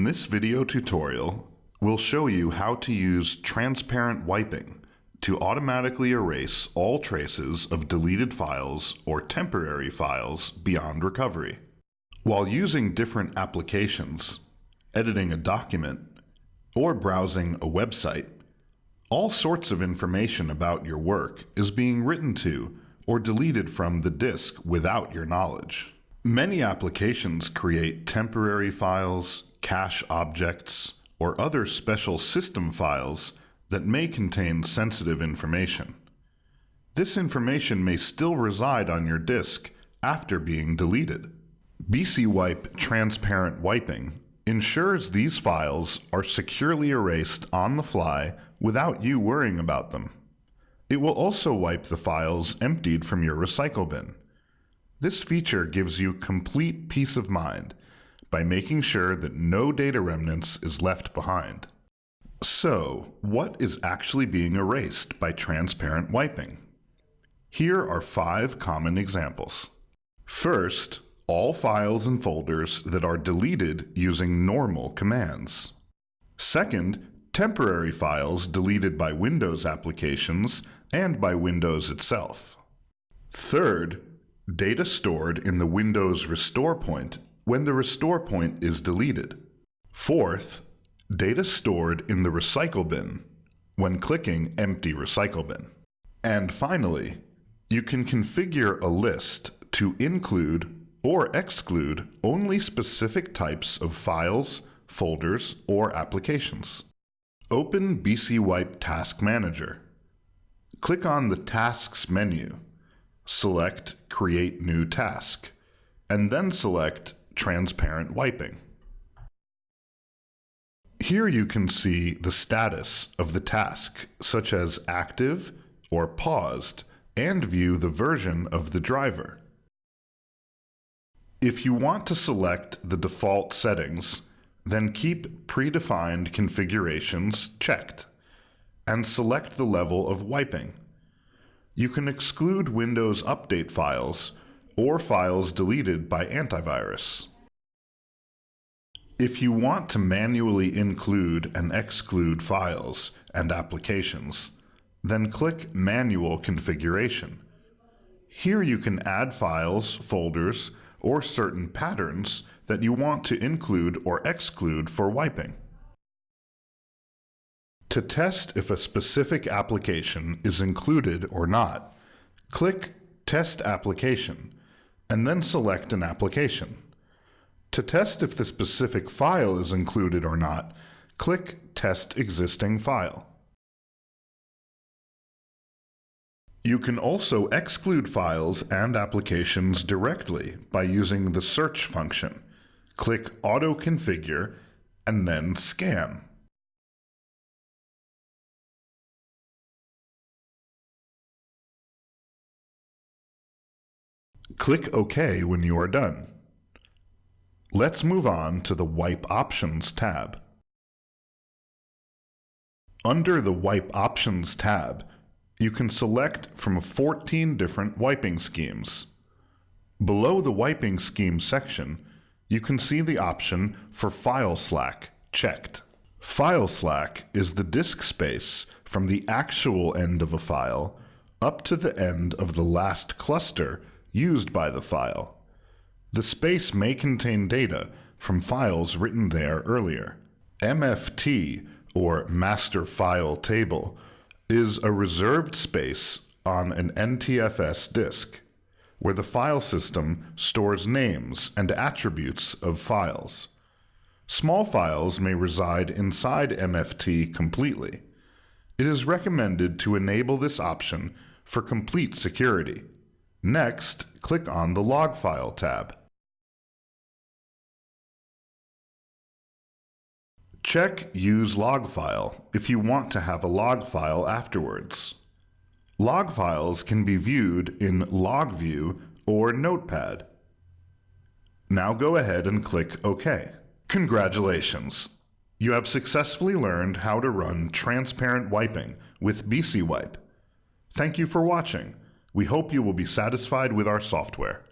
In this video tutorial, we'll show you how to use transparent wiping to automatically erase all traces of deleted files or temporary files beyond recovery. While using different applications, editing a document, or browsing a website, all sorts of information about your work is being written to or deleted from the disk without your knowledge. Many applications create temporary files, cache objects, or other special system files that may contain sensitive information. This information may still reside on your disk after being deleted. BCWipe transparent wiping ensures these files are securely erased on the fly without you worrying about them. It will also wipe the files emptied from your recycle bin. This feature gives you complete peace of mind by making sure that no data remnants is left behind. So, what is actually being erased by transparent wiping? Here are 5 common examples. First, all files and folders that are deleted using normal commands. Second, temporary files deleted by Windows applications and by Windows itself. Third, data stored in the Windows restore point when the restore point is deleted. Fourth, data stored in the recycle bin when clicking Empty Recycle Bin. And finally, you can configure a list to include or exclude only specific types of files, folders, or applications. Open BCWipe Task Manager. Click on the Tasks menu. Select Create New Task, and then select Transparent Wiping. Here you can see the status of the task, such as active or paused, and view the version of the driver. If you want to select the default settings, then keep predefined configurations checked, and select the level of wiping. You can exclude Windows Update files or files deleted by antivirus. If you want to manually include and exclude files and applications, then click Manual Configuration. Here you can add files, folders, or certain patterns that you want to include or exclude for wiping. To test if a specific application is included or not, click Test Application, and then select an application. To test if the specific file is included or not, click Test Existing File. You can also exclude files and applications directly by using the Search function. Click Auto Configure and then Scan. Click OK when you are done. Let's move on to the Wipe Options tab. Under the Wipe Options tab, you can select from 14 different wiping schemes. Below the Wiping Scheme section, you can see the option for File Slack checked. File slack is the disk space from the actual end of a file up to the end of the last cluster used by the file. The space may contain data from files written there earlier. MFT, or Master File Table, is a reserved space on an NTFS disk, where the file system stores names and attributes of files. Small files may reside inside MFT completely. It is recommended to enable this option for complete security. Next, click on the Log File tab. Check Use Log File if you want to have a log file afterwards. Log files can be viewed in Log View or Notepad. Now go ahead and click OK. Congratulations! You have successfully learned how to run transparent wiping with BCWipe. Thank you for watching. We hope you will be satisfied with our software.